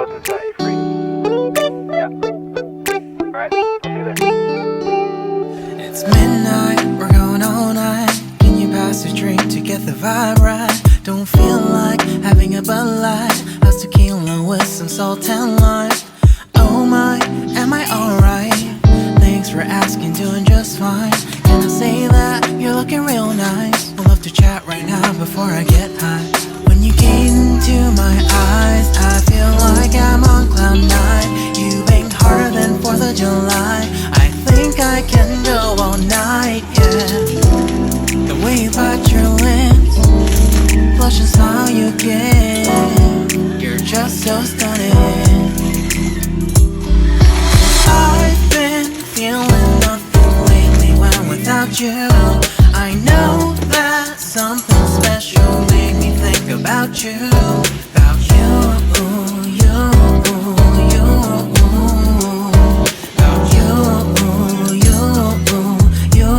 host and set you free. Yeah. Alright, I'll see you there. It's midnight, we're going all night. Can you pass a drink to get the vibe right? Don't feel like having a Bud Light. How's tequila with some salt and lime? Oh my, am I alright? Thanks for asking, doing just fine. Can I say that you're looking real nice? I'd love to chat right now before I get high. When you gaze into my eyes, I feel like I'm on cloud nine. You banged harder than 4th of July. I think I can go all night, yeah. The way you bite your lips, blush and smile you give, you're just so stunning. I've been feeling nothing lately when without you. I know that something special made me think about you. About you, you, you. About you, you, you.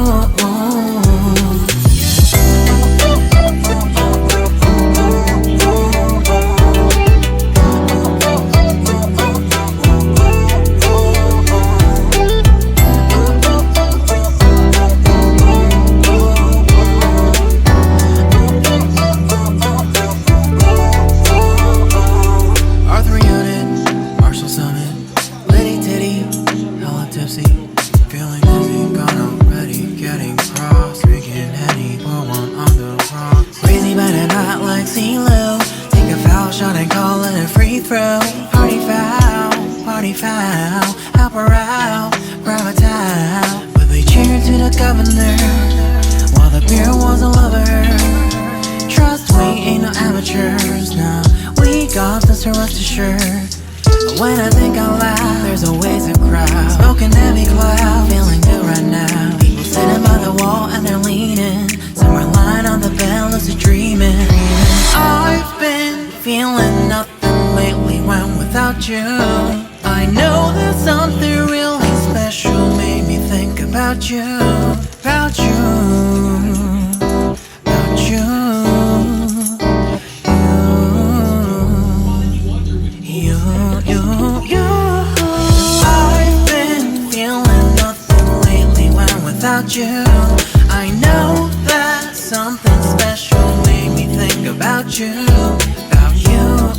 Feeling dizzy, gone already, getting cross. Drinking Henny, pour one on the rocks. Crazy but I'm not like CeeLo. Take a foul shot and call it a free throw. Party foul, help her out, grab a towel. But they cheered to the governor, while the beer was a lover. Trust we ain't no amateurs, now we got this to rest assured. But when I think out loud, there's always a crowd. Smoking heavy cloud, feeling good right now. People sitting by the wall and they're leaning. Somewhere lying on the bed, lucid dreaming. I've been feeling nothing lately when without you. I know that something really special made me think about you. About you, about you. Without you, I know that something special made me think about you. About you,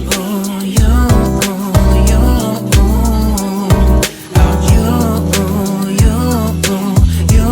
you, you. About you, you, you.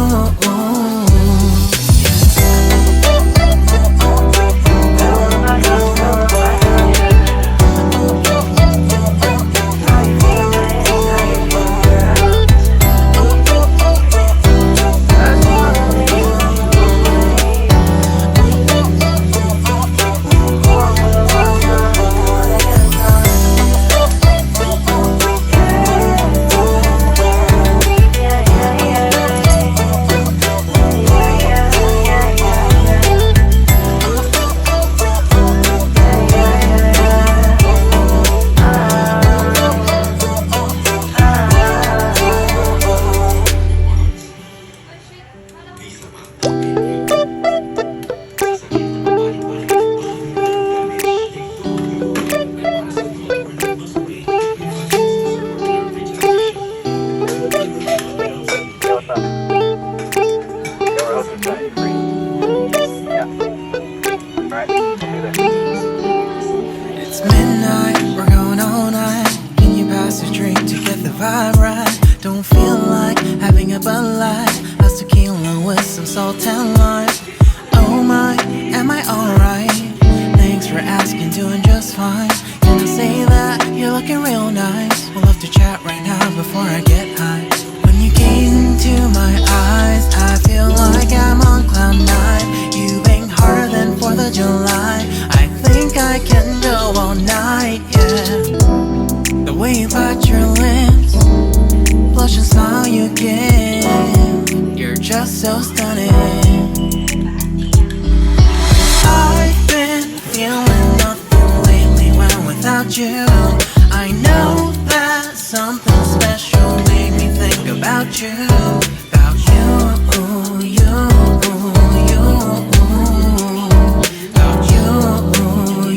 It's midnight, we're going all night. Can you pass a drink to get the vibe right? Don't feel like having a Bud Light. How's tequila with some salt and lime? Oh my, am I alright? Thanks for asking, doing just fine. Can I say that you're looking real nice? We'll love to chat right now before I get high. When you gaze into my eyes, I feel like I'm on cloud nine. You banged harder than 4th of July. I think I can go all night, yeah. The way you bite your lips, blush and smile you give, you're just so stunning. I've been feeling nothing lately when without you. I know that something special made me think about you. About you, you, you. About you,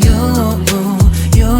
you, you.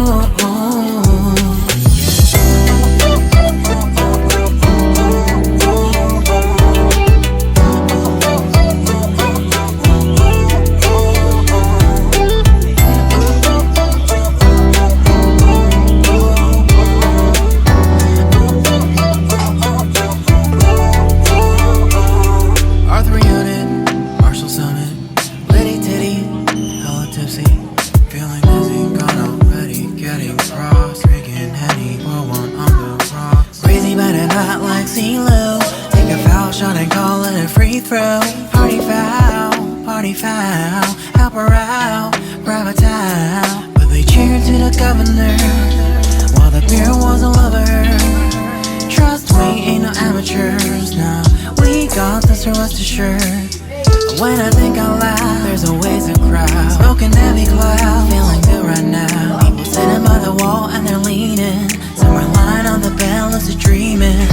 galaxy low. Take a foul shot and call it a free throw. Party foul, help her out, grab a towel. But they cheered to the governor while the beer was a lover. Trust we ain't no amateurs, nah. We got this, so rest assured. When I think out loud, there's always a crowd. Smoking heavy cloud, feeling good right now. People sitting by the wall and they're leaning. Some are lying on the bed, lucid dreaming.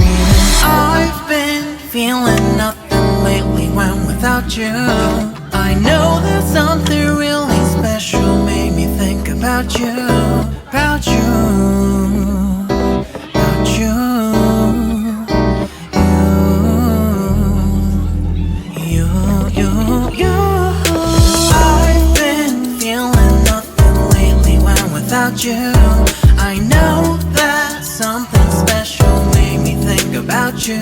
I've been feeling nothing lately when without you. I know that something really special made me think about you. About you. About you. I've been feeling nothing lately when without you. I know that something special made me think about you.